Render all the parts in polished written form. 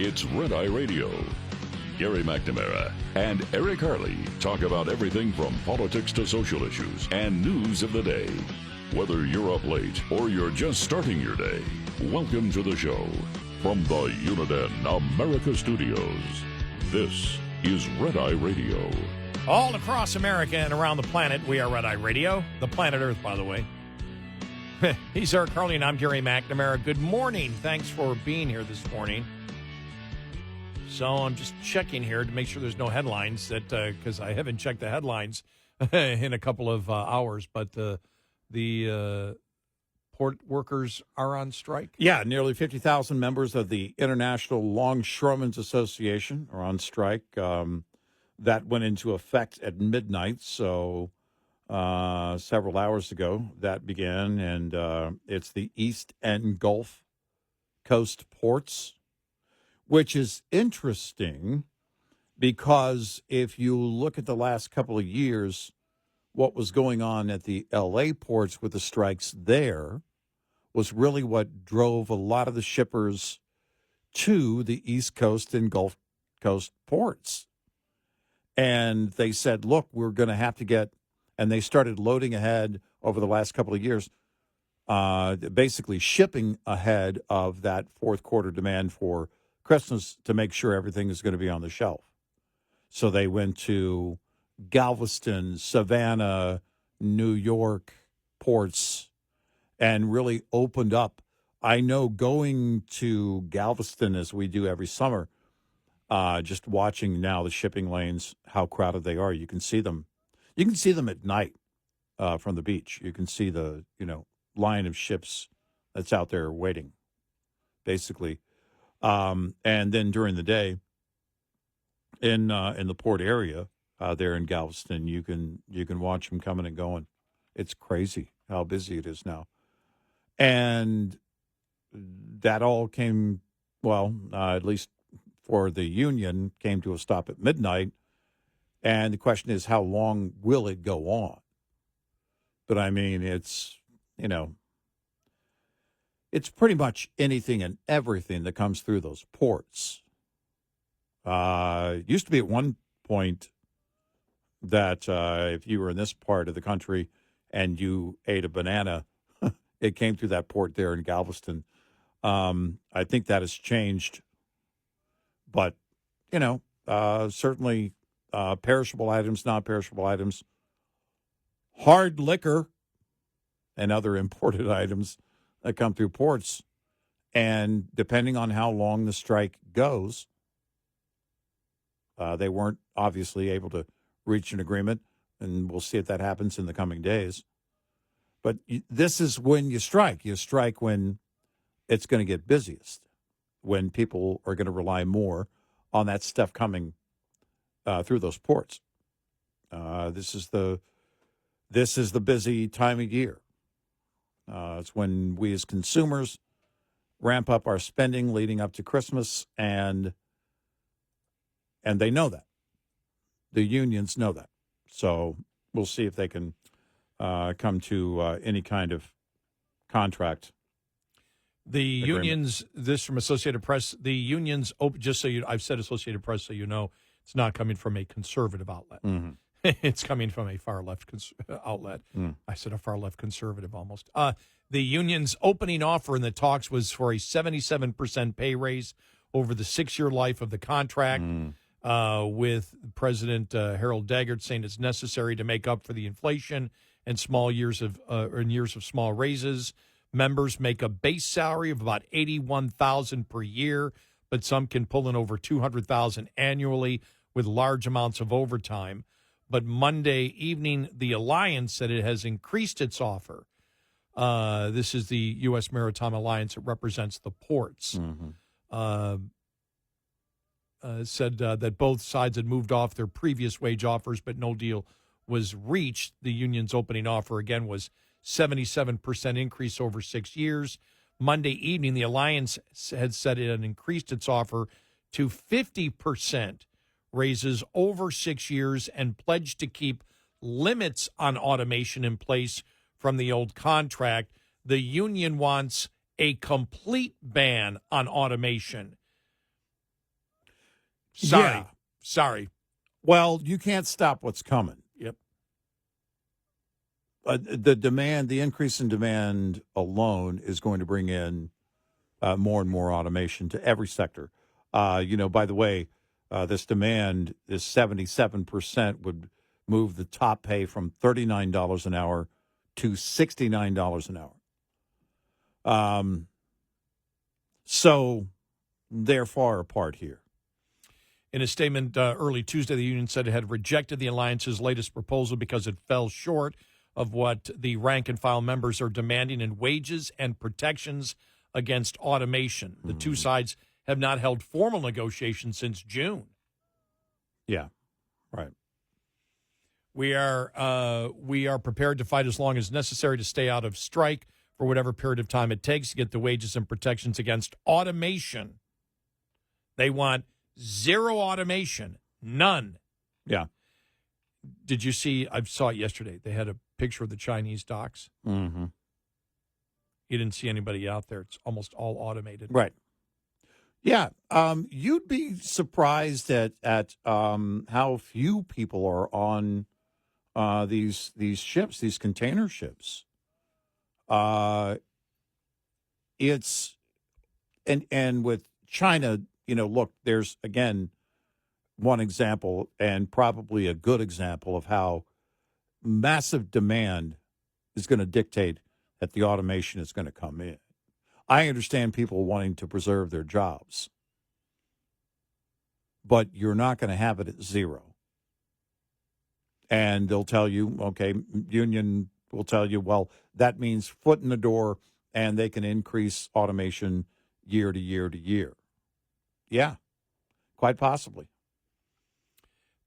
It's Red Eye Radio. Gary McNamara and Eric Harley talk about everything from politics to social issues and news of the day. Whether you're up late or you're just starting your day, welcome to the show. From the Uniden America Studios, this is Red Eye Radio. All across America and around the planet, we are Red Eye Radio. The planet Earth, by the way. He's Eric Harley, and I'm Gary McNamara. Good morning. Thanks for being here this morning. So I'm just checking here to make sure there's no headlines, that because I haven't checked the headlines in a couple of hours. But the port workers are on strike? Yeah, nearly 50,000 members of the International Longshoremen's Association are on strike. That went into effect at midnight, so several hours ago that began, and it's the East and Gulf Coast ports, which is interesting because if you look at the last couple of years, what was going on at the L.A. ports with the strikes there was really what drove a lot of the shippers to the East Coast and Gulf Coast ports. And they said, look, we're going to have to get, and they started loading ahead over the last couple of years, basically shipping ahead of that fourth quarter demand for Christmas to make sure everything is going to be on the shelf. So they went to Galveston, Savannah, New York ports and really opened up. I know going to Galveston, as we do every summer, just watching now the shipping lanes, how crowded they are. You can see them. You can see them at night from the beach. You can see the, line of ships that's out there waiting, basically. And then during the day in the port area there in Galveston, you can watch them coming and going. It's crazy how busy it is now. And that all came, at least for the union, came to a stop at midnight. And the question is, how long will it go on? But I mean, it's pretty much anything and everything that comes through those ports. It used to be at one point that if you were in this part of the country and you ate a banana, it came through that port there in Galveston. I think that has changed. But, certainly perishable items, non-perishable items, hard liquor, and other imported items that come through ports. And depending on how long the strike goes, they weren't obviously able to reach an agreement, and we'll see if that happens in the coming days. But this is when you strike. You strike when it's going to get busiest, when people are going to rely more on that stuff coming through those ports. This is the busy time of year. It's when we as consumers ramp up our spending leading up to Christmas, and they know that. The unions know that. So we'll see if they can come to any kind of contract. The agreement. unions, this from Associated Press, the unions, just so I've said Associated Press so you know, it's not coming from a conservative outlet. Mm-hmm. It's coming from a far-left outlet. I said a far-left conservative almost. The union's opening offer in the talks was for a 77% pay raise over the 6-year life of the contract, with President Harold Daggett saying it's necessary to make up for the inflation and years of small raises. Members make a base salary of about $81,000 per year, but some can pull in over $200,000 annually with large amounts of overtime. But Monday evening, the Alliance said it has increased its offer. This is the U.S. Maritime Alliance that represents the ports. Said that both sides had moved off their previous wage offers, but no deal was reached. The union's opening offer, again, was 77% increase over 6 years. Monday evening, the Alliance had said it had increased its offer to 50% raises over 6 years and pledged to keep limits on automation in place from the old contract. The union wants a complete ban on automation. Sorry. Yeah. Sorry. Well, you can't stop what's coming. Yep. The increase in demand alone is going to bring in more and more automation to every sector. By the way, this demand, this 77% would move the top pay from $39 an hour to $69 an hour. So they're far apart here. In a statement early Tuesday, the union said it had rejected the alliance's latest proposal because it fell short of what the rank-and-file members are demanding in wages and protections against automation. The two sides have not held formal negotiations since June. Yeah, right. We are prepared to fight as long as necessary to stay out of strike for whatever period of time it takes to get the wages and protections against automation. They want zero automation, none. Yeah. Did you see? I saw it yesterday. They had a picture of the Chinese docks. Mm-hmm. You didn't see anybody out there. It's almost all automated. Right. Yeah. You'd be surprised at how few people are on these ships, these container ships. It's and with China, look, there's again one example and probably a good example of how massive demand is going to dictate that the automation is going to come in. I understand people wanting to preserve their jobs, but you're not going to have it at zero. And they'll tell you, okay, union will tell you, well, that means foot in the door and they can increase automation year to year to year. Yeah, quite possibly.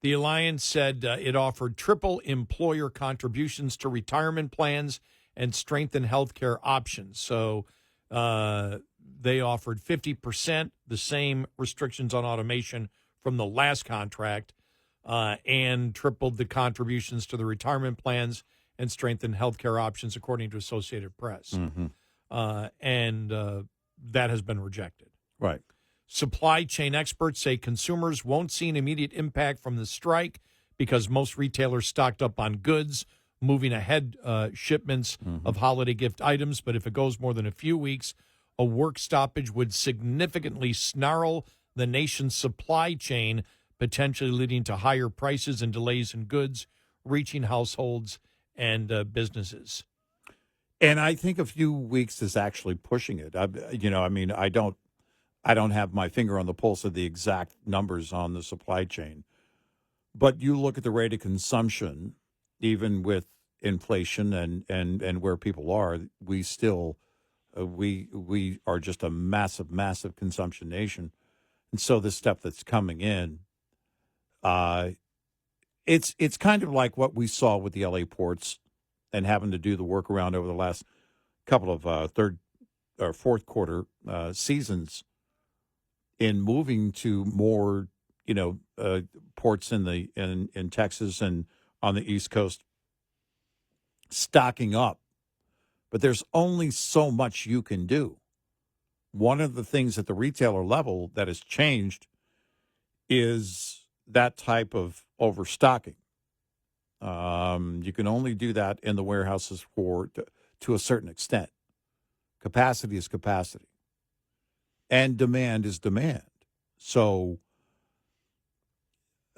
The alliance said it offered triple employer contributions to retirement plans and strengthened health care options. So they offered 50%, the same restrictions on automation from the last contract, and tripled the contributions to the retirement plans and strengthened health care options, according to Associated Press. Mm-hmm. And that has been rejected. Right. Supply chain experts say consumers won't see an immediate impact from the strike because most retailers stocked up on goods, moving ahead shipments of holiday gift items. But if it goes more than a few weeks, a work stoppage would significantly snarl the nation's supply chain, potentially leading to higher prices and delays in goods reaching households and businesses. And I think a few weeks is actually pushing it. I don't have my finger on the pulse of the exact numbers on the supply chain. But you look at the rate of consumption, even with inflation and where people are, we still we are just a massive, massive consumption nation. And so this stuff that's coming in, it's kind of like what we saw with the LA ports and having to do the workaround over the last couple of third or fourth quarter seasons in moving to more, ports in Texas and on the East Coast, stocking up. But there's only so much you can do. One of the things at the retailer level that has changed is that type of overstocking. You can only do that in the warehouses to a certain extent. Capacity is capacity. And demand is demand. So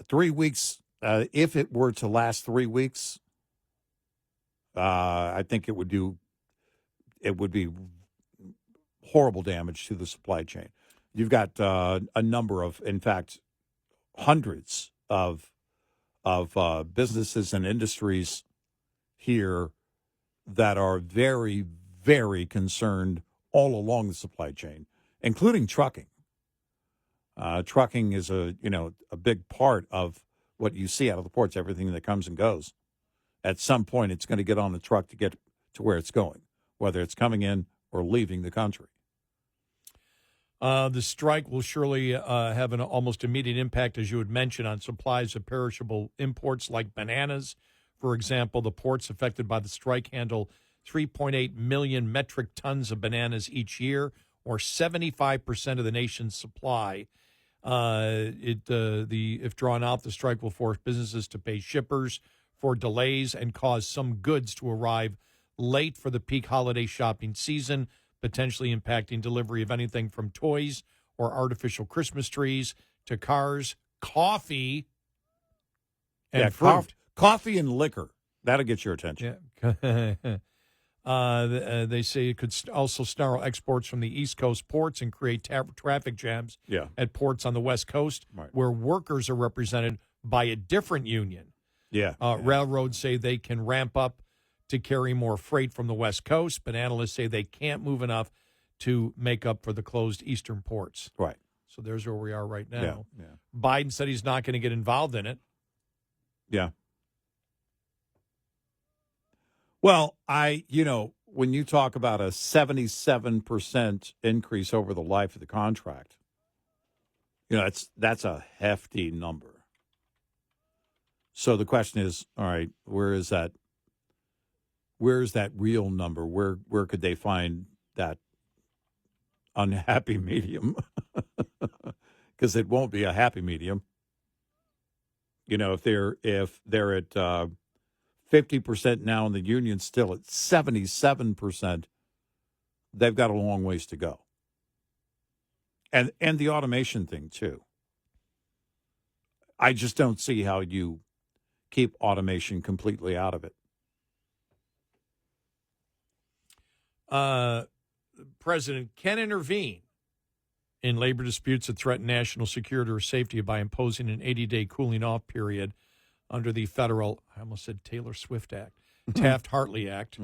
3 weeks, if it were to last 3 weeks, I think it would be horrible damage to the supply chain. You've got a number of, in fact, hundreds of businesses and industries here that are very, very concerned all along the supply chain, including trucking. Trucking is a big part of what you see out of the ports, everything that comes and goes. At some point, it's going to get on the truck to get to where it's going, whether it's coming in or leaving the country. The strike will surely have an almost immediate impact, as you had mentioned, on supplies of perishable imports like bananas. For example, the ports affected by the strike handle 3.8 million metric tons of bananas each year, or 75% of the nation's supply. If drawn out, the strike will force businesses to pay shippers for delays and cause some goods to arrive late for the peak holiday shopping season, potentially impacting delivery of anything from toys or artificial Christmas trees to cars, coffee, and fruit. Coffee and liquor. That'll get your attention. Yeah. They say it could also snarl exports from the East Coast ports and create traffic jams at ports on the West Coast, where workers are represented by a different union. Railroads say they can ramp up to carry more freight from the West Coast, but analysts say they can't move enough to make up for the closed eastern ports. Right. So there's where we are right now. Yeah. Biden said he's not going to get involved in it. Yeah. Well, when you talk about a 77% increase over the life of the contract, that's a hefty number. So the question is, all right, where is that real number? Where could they find that unhappy medium? Because it won't be a happy medium. If they're at 50% now and the union's still at 77%, they've got a long ways to go. And the automation thing, too. I just don't see how you keep automation completely out of it. The president can intervene in labor disputes that threaten national security or safety by imposing an 80-day cooling-off period under the federal, I almost said Taylor Swift Act, Taft-Hartley Act,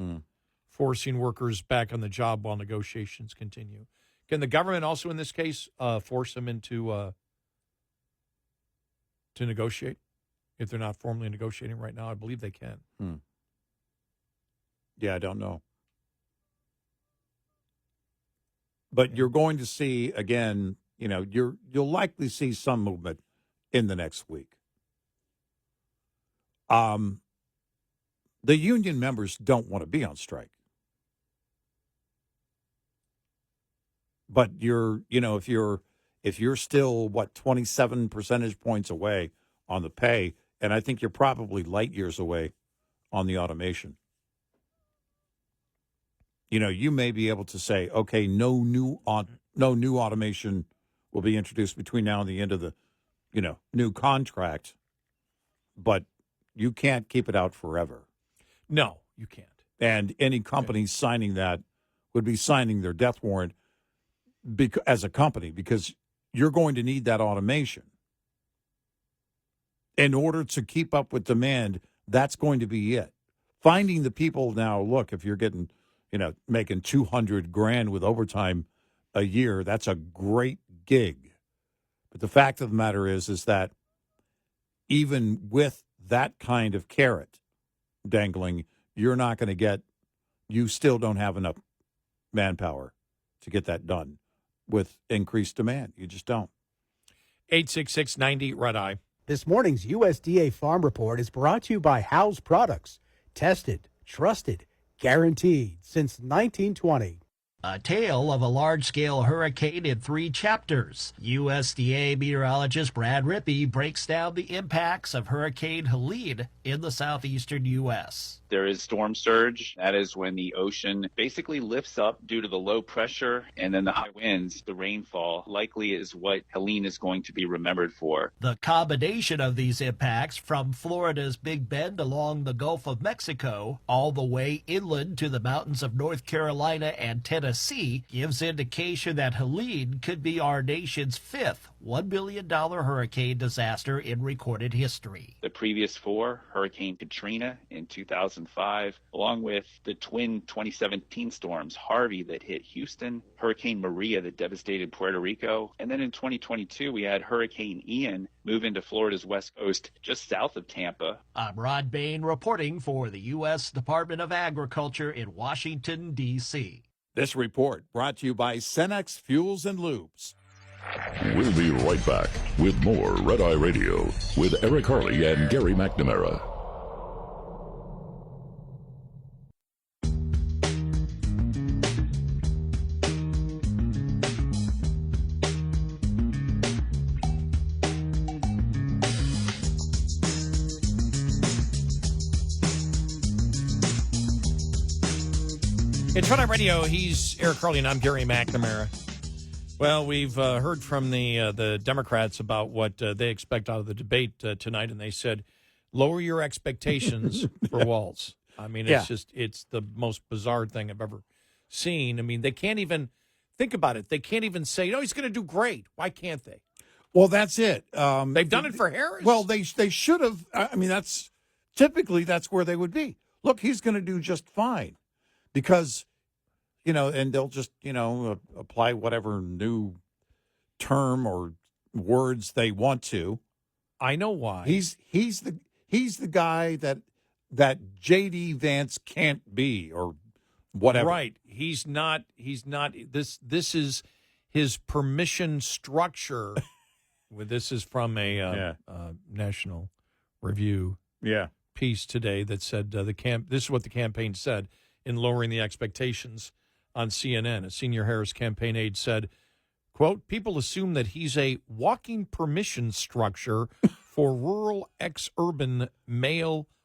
forcing workers back on the job while negotiations continue. Can the government also, in this case, force them into to negotiate if they're not formally negotiating right now? I believe they can. Yeah, I don't know. But you're going to see, again, you'll likely see some movement in the next week. The union members don't want to be on strike. But if you're still 27 percentage points away on the pay, and I think you're probably light years away on the automation. You may be able to say, okay, no new automation will be introduced between now and the end of the, new contract, but you can't keep it out forever. No, you can't. And any company signing that would be signing their death warrant as a company, because you're going to need that automation. In order to keep up with demand, that's going to be it. Finding the people now, look, if you're getting, making $200,000 with overtime a year, that's a great gig. But the fact of the matter is that even with that kind of carrot dangling, you still don't have enough manpower to get that done with increased demand. You just don't. 866-90 Red Eye. This morning's USDA Farm Report is brought to you by Howes Products. Tested, trusted, guaranteed since 1920. A tale of a large-scale hurricane in 3 chapters. USDA meteorologist Brad Rippey breaks down the impacts of Hurricane Helene in the southeastern U.S. There is storm surge. That is when the ocean basically lifts up due to the low pressure, and then the high winds, the rainfall, likely is what Helene is going to be remembered for. The combination of these impacts from Florida's Big Bend along the Gulf of Mexico all the way inland to the mountains of North Carolina and Tennessee gives indication that Helene could be our nation's 5th $1 billion hurricane disaster in recorded history. The previous 4, Hurricane Katrina in 2005, along with the twin 2017 storms, Harvey that hit Houston, Hurricane Maria that devastated Puerto Rico, and then in 2022 we had Hurricane Ian move into Florida's west coast just south of Tampa. I'm Rod Bain reporting for the U.S. Department of Agriculture in Washington, D.C. This report brought to you by Cenex Fuels and Lubes. We'll be right back with more Red Eye Radio with Eric Harley and Gary McNamara. It's Red Eye Radio. He's Eric Harley, and I'm Gary McNamara. Well, we've heard from the Democrats about what they expect out of the debate tonight, and they said, lower your expectations for Walz. I mean, it's the most bizarre thing I've ever seen. I mean, they can't even think about it. They can't even say, he's going to do great. Why can't they? Well, that's it. They've done it for Harris. Well, they should have. I mean, that's where they would be. Look, he's going to do just fine. Because, and they'll just, apply whatever new term or words they want to. I know why. He's the guy that J.D. Vance can't be or whatever. Right. He's not. This is his permission structure. This is from a National Review piece today that said this is what the campaign said in lowering the expectations on CNN. A senior Harris campaign aide said, quote, people assume that he's a walking permission structure for rural ex-urban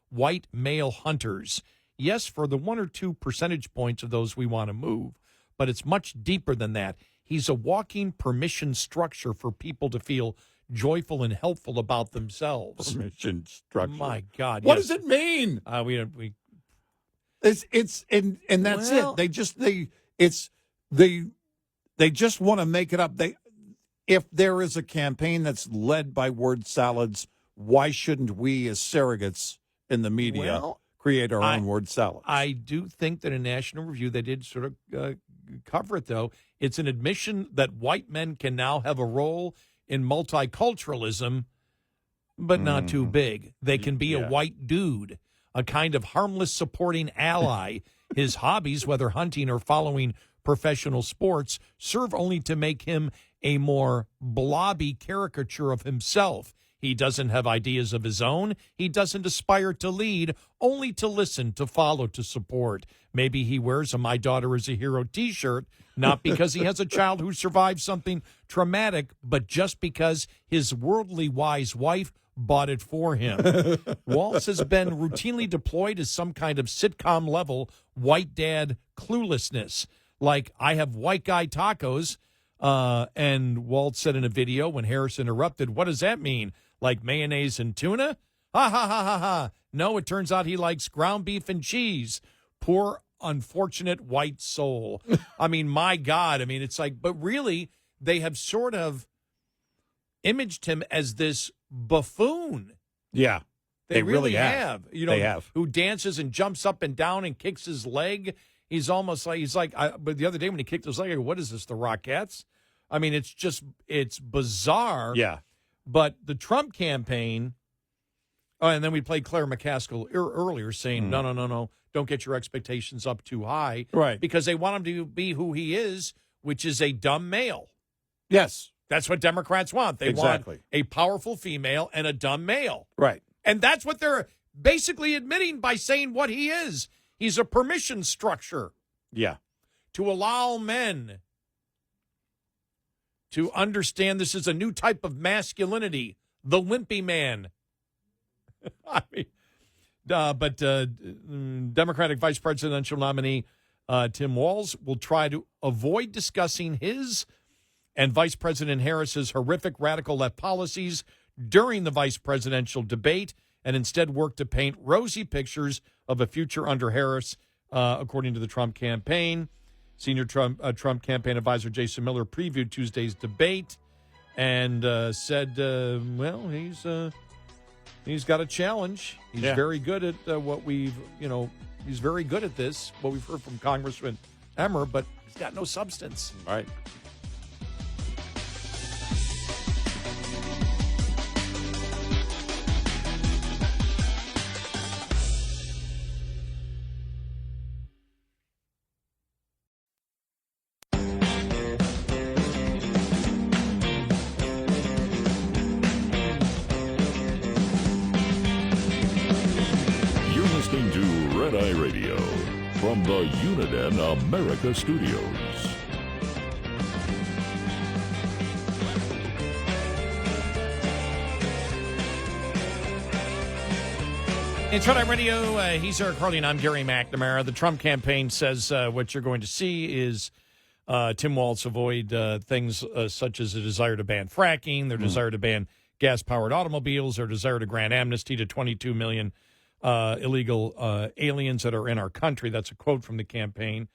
white male hunters. Yes, for the 1 or 2 percentage points of those we want to move, but it's much deeper than that. He's a walking permission structure for people to feel joyful and helpful about themselves. Permission structure. My God. What does it mean? We It's and that's it. They just want to make it up. If there is a campaign that's led by word salads, why shouldn't we as surrogates in the media create our own word salads? I do think that in National Review they did sort of cover it, though. It's an admission that white men can now have a role in multiculturalism, but not too big. They can be a white dude, a kind of harmless supporting ally. His hobbies, whether hunting or following professional sports, serve only to make him a more blobby caricature of himself. He doesn't have ideas of his own. He doesn't aspire to lead, only to listen, to follow, to support. Maybe he wears a My Daughter is a Hero T-shirt, not because he has a child who survived something traumatic, but just because his worldly wise wife bought it for him. Walz has been routinely deployed as some kind of sitcom-level white dad cluelessness. Like, I have white guy tacos, and Walz said in a video when Harris interrupted, what does that mean? Like mayonnaise and tuna? Ha, ha, ha, ha, ha. No, it turns out he likes ground beef and cheese. Poor, unfortunate white soul. I mean, my God. I mean, it's like, but really, they have sort of imaged him as this buffoon. Yeah. They really have. They have. Who dances and jumps up and down and kicks his leg. He's almost like, but the other day when he kicked his leg, I go, what is this, the Rockettes? I mean, it's bizarre. Yeah. But the Trump campaign, and then we played Claire McCaskill earlier saying, no, don't get your expectations up too high. Right. Because they want him to be who he is, which is a dumb male. Yes. That's what Democrats want. They want a powerful female and a dumb male. Right. And that's what they're basically admitting by saying what he is. He's a permission structure. Yeah. To allow men to understand this is a new type of masculinity, the wimpy man. I mean, but Democratic vice presidential nominee Tim Walz will try to avoid discussing his and Vice President Harris's horrific radical left policies during the vice presidential debate and instead work to paint rosy pictures of a future under Harris, according to the Trump campaign. Senior Trump campaign advisor Jason Miller previewed Tuesday's debate and said, well, he's got a challenge. He's very good at he's very good at this, what we've heard from Congressman Emmer, but he's got no substance. Right. Listening to Red Eye Radio from the Uniden America Studios. It's Friday Radio. He's Eric Harley, and I'm Gary McNamara. The Trump campaign says what you're going to see is Tim Walz avoid things such as a desire to ban fracking, their desire to ban gas-powered automobiles, their desire to grant amnesty to 22 million illegal aliens that are in our country. That's a quote from the campaign.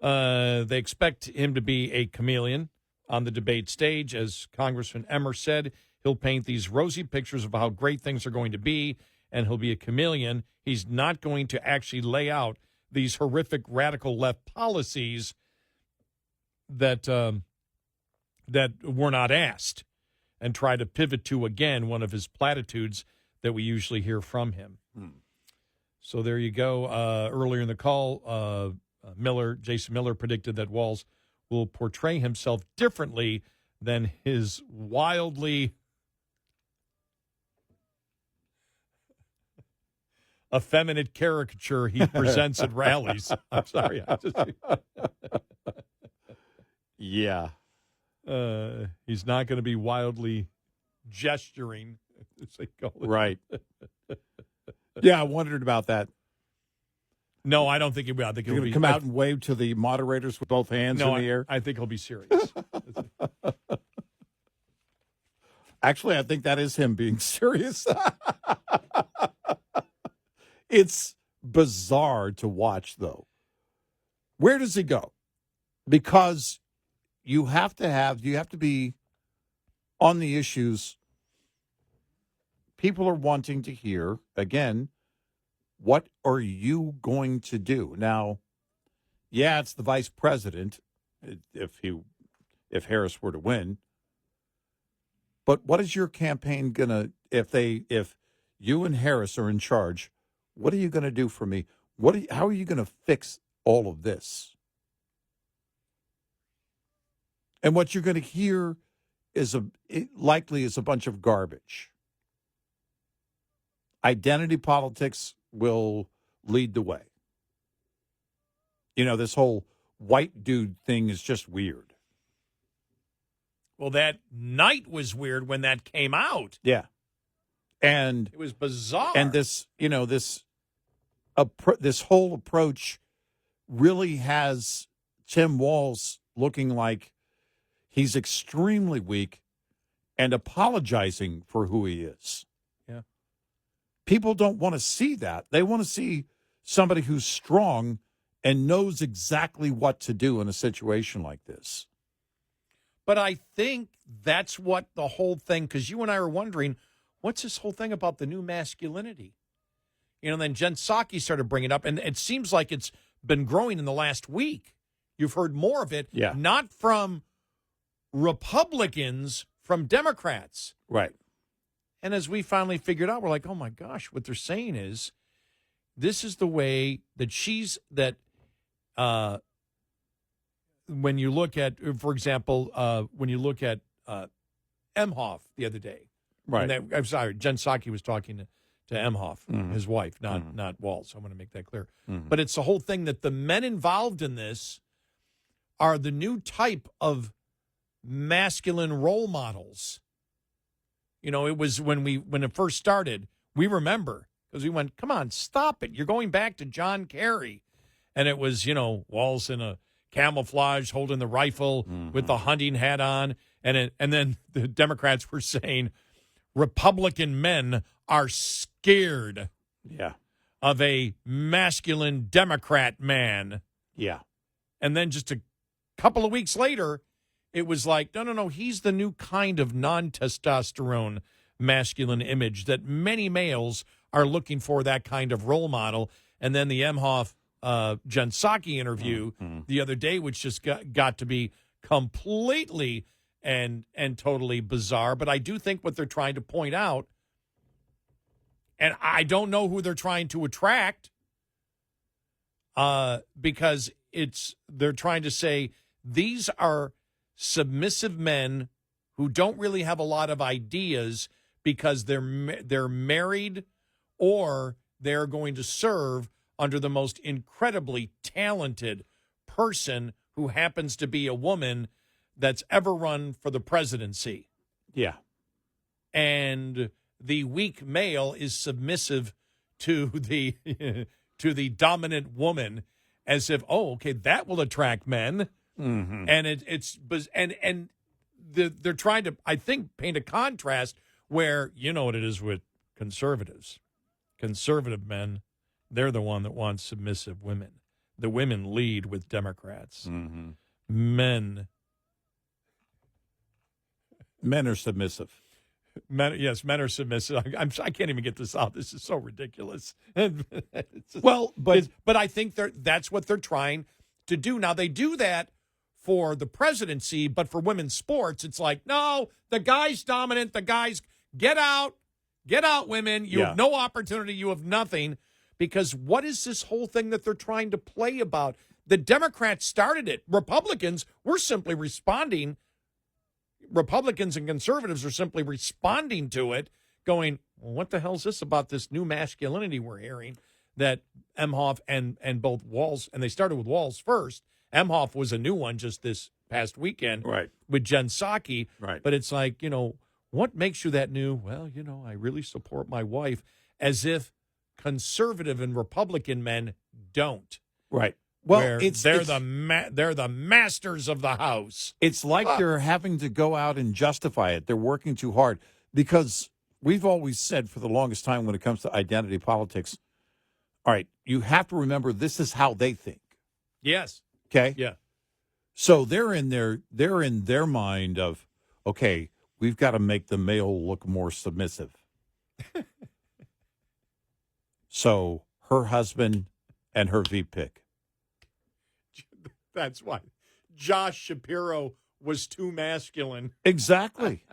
They expect him to be a chameleon on the debate stage. As Congressman Emmer said, he'll paint these rosy pictures of how great things are going to be, and he'll be a chameleon. He's not going to actually lay out these horrific radical left policies that were not asked, and try to pivot to, again, one of his platitudes that we usually hear from him. So there you go. Earlier in the call, Jason Miller predicted that Walz will portray himself differently than his wildly effeminate caricature he presents at rallies. I'm sorry. Yeah. He's not going to be wildly gesturing, as they call it. Right. Yeah, I wondered about that. No, I don't think he will. I think You're he'll going be to come out and wave to the moderators with both hands in the air? I think he'll be serious. Actually, I think that is him being serious. It's bizarre to watch, though. Where does he go? Because you have to be on the issues people are wanting to hear. Again, what are you going to do? Now, yeah, it's the vice president if Harris were to win. But what is your campaign gonna if you and Harris are in charge? What are you going to do for me? How are you going to fix all of this? And what you're going to hear is likely is a bunch of garbage. Identity politics will lead the way. You know, this whole white dude thing is just weird. Well, that night was weird when that came out. Yeah. And it was bizarre. And this whole approach really has Tim Walz looking like he's extremely weak and apologizing for who he is. Yeah. People don't want to see that. They want to see somebody who's strong and knows exactly what to do in a situation like this. But I think that's what the whole thing, because you and I are wondering, what's this whole thing about the new masculinity? You know, then Jen Psaki started bringing it up, and it seems like it's been growing in the last week. You've heard more of it, not from Republicans, from Democrats. Right. And as we finally figured out, we're like, oh, my gosh, what they're saying is this is the way that when you look at, for example, when you look at Emhoff the other day. Right. I'm sorry, Jen Psaki was talking to Emhoff, his wife, not Walz. So I want to make that clear. But it's the whole thing that the men involved in this are the new type of masculine role models. You know, it was when it first started, we remember, because we went, come on, stop it. You're going back to John Kerry. And it was, Walz in a camouflage holding the rifle with the hunting hat on. And then the Democrats were saying Republican men are scared of a masculine Democrat man. Yeah. And then just a couple of weeks later, it was like, no, he's the new kind of non-testosterone masculine image that many males are looking for, that kind of role model. And then the Emhoff Jen Psaki interview the other day, which just got to be completely and totally bizarre. But I do think what they're trying to point out, and I don't know who they're trying to attract, because they're trying to say these are submissive men who don't really have a lot of ideas because they're married or they're going to serve under the most incredibly talented person who happens to be a woman that's ever run for the presidency. Yeah. And the weak male is submissive to the to the dominant woman, as if, oh, okay, that will attract men. Mm-hmm. And they're trying to, I think, paint a contrast where, you know what it is with conservatives. Conservative men, they're the one that wants submissive women. The women lead with Democrats. Mm-hmm. Men are submissive. Men are submissive. I can't even get this out. This is so ridiculous. But I think that's what they're trying to do. Now, they do that for the presidency, but for women's sports, it's like, no, the guy's dominant. The guys, get out, women. You have no opportunity. You have nothing. Because what is this whole thing that they're trying to play about? The Democrats started it. Republicans were simply responding. Republicans and conservatives are simply responding to it, going, well, what the hell is this about this new masculinity we're hearing that Emhoff and both Walz, and they started with Walz first. Emhoff was a new one just this past weekend with Jen Psaki. Right. But it's like, what makes you that new? Well, I really support my wife, as if conservative and Republican men don't. Right. Well, they're the masters of the house. It's like they're having to go out and justify it. They're working too hard because we've always said for the longest time when it comes to identity politics, all right, you have to remember this is how they think. Yes. Okay? Yeah. So they're in their mind of, okay, we've got to make the male look more submissive. So her husband and her V pick. That's why Josh Shapiro was too masculine. Exactly.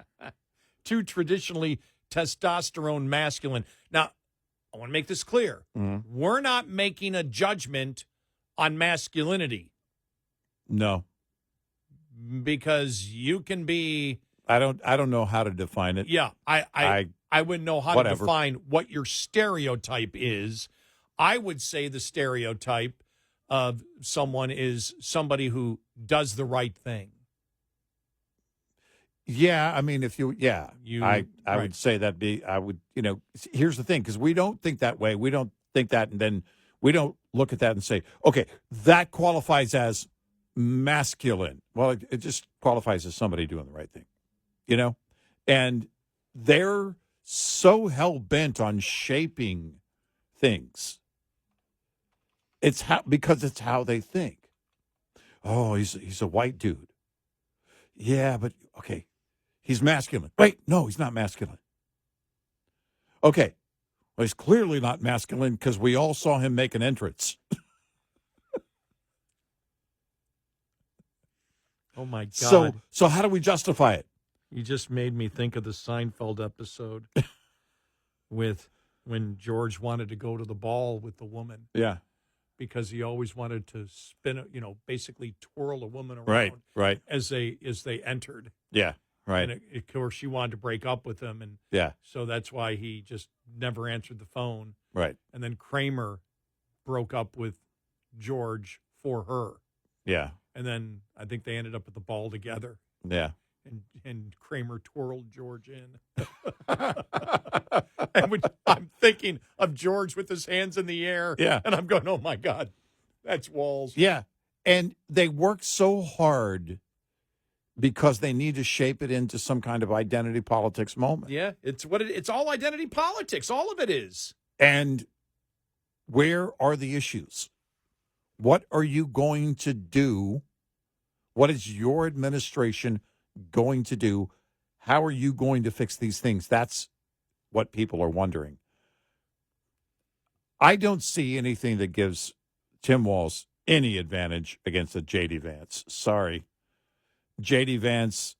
Too traditionally testosterone masculine. Now, I want to make this clear. Mm-hmm. We're not making a judgment on masculinity. No. Because you can be... I don't know how to define it. Yeah, I wouldn't know how to define what your stereotype is. I would say the stereotype of someone is somebody who does the right thing. Yeah, I mean, I would say here's the thing, because we don't think that way. We don't think that, and then we don't look at that and say, okay, that qualifies as masculine. Well, it just qualifies as somebody doing the right thing, and they're so hell-bent on shaping things. Because it's how they think. Oh, he's a white dude. Yeah, but okay, he's masculine. Wait, no, he's not masculine. Okay, well, he's clearly not masculine because we all saw him make an entrance. Oh my God! So how do we justify it? You just made me think of the Seinfeld episode with when George wanted to go to the ball with the woman. Yeah. Because he always wanted to spin, basically twirl a woman around, right, as they entered. Yeah, right. And of course, she wanted to break up with him, and so that's why he just never answered the phone. Right. And then Kramer broke up with George for her. Yeah. And then I think they ended up at the ball together. Yeah. And Kramer twirled George in. And I'm thinking of George with his hands in the air. Yeah. And I'm going, oh, my God, that's Walz. Yeah. And they work so hard because they need to shape it into some kind of identity politics moment. Yeah, it's all identity politics. All of it is. And where are the issues? What are you going to do? What is your administration going to do? How are you going to fix these things? That's what people are wondering. I don't see anything that gives Tim Walz any advantage against a J.D. Vance. Sorry. J.D. Vance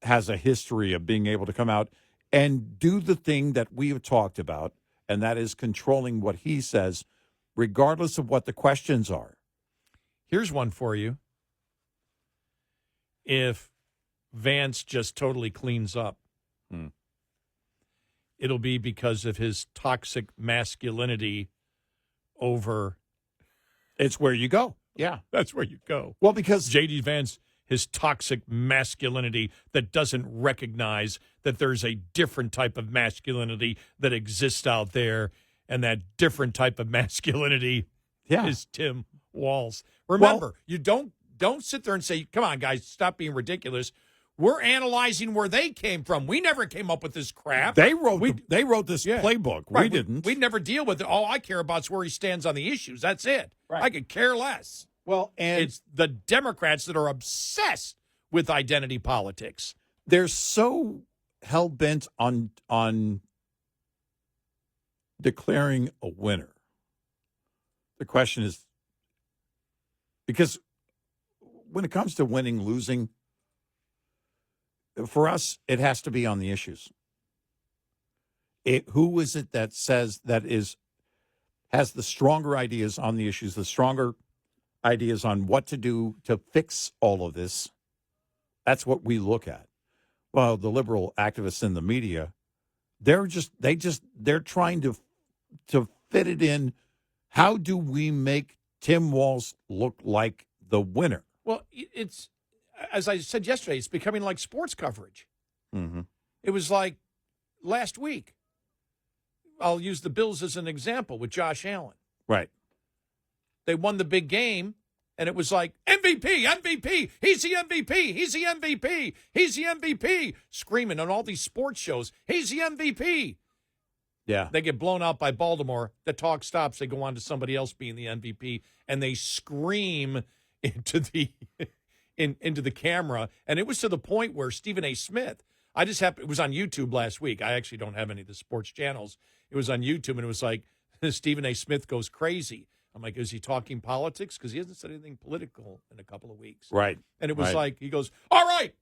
has a history of being able to come out and do the thing that we have talked about, and that is controlling what he says, regardless of what the questions are. Here's one for you. If Vance just totally cleans up, it'll be because of his toxic masculinity over... It's where you go. Yeah. That's where you go. Well, because... J.D. Vance, his toxic masculinity that doesn't recognize that there's a different type of masculinity that exists out there, and that different type of masculinity Yeah. is Tim Walz. Remember, you don't sit there and say, come on, guys, stop being ridiculous. We're analyzing where they came from. We never came up with this crap. They wrote this playbook. Right. We didn't. We never deal with it. All I care about is where he stands on the issues. That's it. Right. I could care less. Well, and It's the Democrats that are obsessed with identity politics. they're so hell-bent on declaring a winner. The question is, because when it comes to winning, losing, for us, it has to be on the issues. Who is it that says has the stronger ideas on the issues, the stronger ideas on what to do to fix all of this? That's what we look at. Well, the liberal activists in the media, they're trying to fit it in. How do we make Tim Walz look like the winner? Well, it's, as I said yesterday, it's becoming like sports coverage. Mm-hmm. It was like last week. I'll use the Bills as an example with Josh Allen. Right. They won the big game, and it was like, MVP, MVP, he's the MVP, he's the MVP, he's the MVP, screaming on all these sports shows, he's the MVP. Yeah. They get blown out by Baltimore. The talk stops. They go on to somebody else being the MVP, and they scream into the into the camera. And it was to the point where Stephen A. Smith, it was on YouTube last week. I actually don't have any of the sports channels. It was on YouTube, and it was like, Stephen A. Smith goes crazy. I'm like, is he talking politics? Because he hasn't said anything political in a couple of weeks. Right. And it was like, he goes, all right,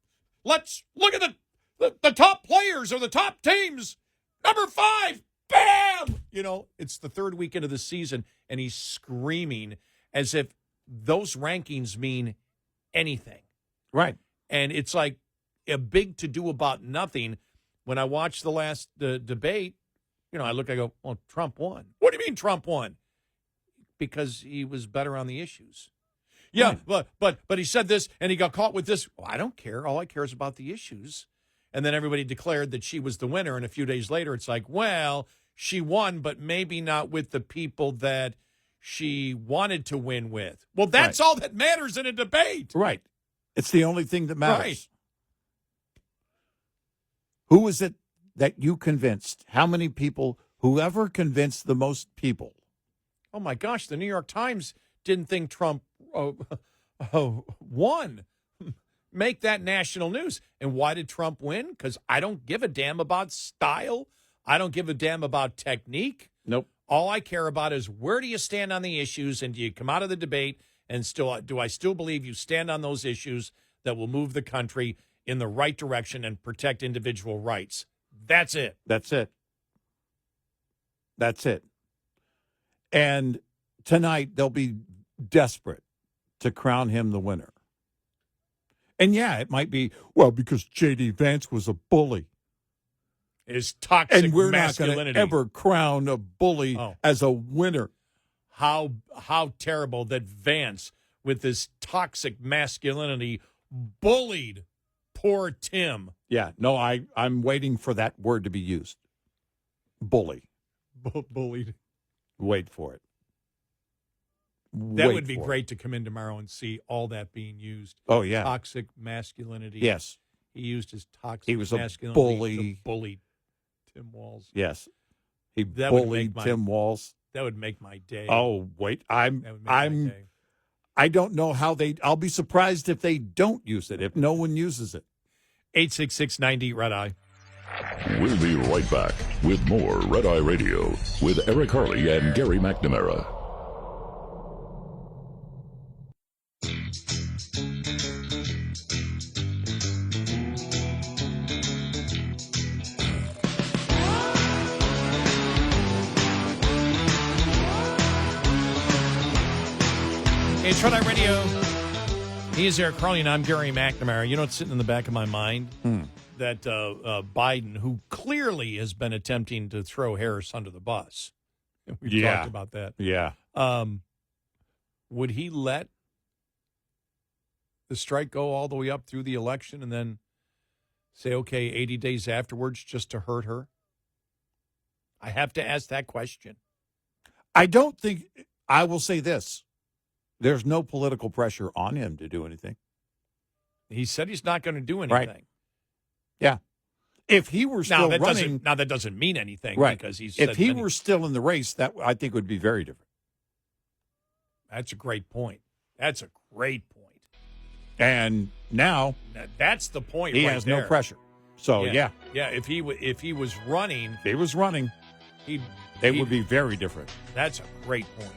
let's look at the top players or the top teams. Number 5, bam! It's the third week into the season, and he's screaming as if those rankings mean anything. Right. And it's like a big to-do about nothing. When I watched the last debate, I look, I go, well, Trump won. What do you mean Trump won? Because he was better on the issues. Yeah, right. but he said this, and he got caught with this. Well, I don't care. All I care is about the issues. And then everybody declared that she was the winner, and a few days later, it's like, well, she won, but maybe not with the people that she wanted to win with. Well, that's all that matters in a debate. Right. It's the only thing that matters. Right. Who is it that you convinced? How many people? Whoever convinced the most people. Oh, my gosh. The New York Times didn't think Trump won. Make that national news. And why did Trump win? Because I don't give a damn about style. I don't give a damn about technique. Nope. All I care about is where do you stand on the issues, and do you come out of the debate and do I still believe you stand on those issues that will move the country in the right direction and protect individual rights? That's it. That's it. That's it. And tonight they'll be desperate to crown him the winner. And yeah, it might be, well, because J.D. Vance was a bully. His toxic and we're masculinity. not going to ever crown a bully as a winner. How terrible that Vance, with this toxic masculinity, bullied poor Tim. Yeah, no, I'm waiting for that word to be used. Bully. Bullied. Wait for it. That would be great to come in tomorrow and see all that being used. Oh, yeah. Toxic masculinity. Yes. He used his toxic he was a masculinity bully. to bully Tim Walz. Yes. He That bullied Tim Walz. That would make my day. Oh, wait. That would make my day. I don't know how I'll be surprised if they don't use it, if no one uses it. 866-90 Red Eye. We'll be right back with more Red Eye Radio with Eric Harley and Gary McNamara. Hey, it's Red Eye Radio. He is Eric Harley, and I'm Gary McNamara. You know what's sitting in the back of my mind? That Biden, who clearly has been attempting to throw Harris under the bus. We've talked about that. Yeah. Would he let the strike go all the way up through the election and then say, okay, 80 days afterwards just to hurt her? I have to ask that question. I don't think, I will say this, there's no political pressure on him to do anything. He said he's not going to do anything. Right. Yeah. If he were still running. That doesn't mean anything. Right. Because he's if he were still in the race, that I think would be very different. That's a great point. That's a great point. And now. That's the point he right has there. no pressure. So, yeah. Yeah, if he was running. If he was running. It would be very different. That's a great point.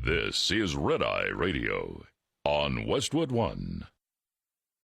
This is Red Eye Radio on Westwood One.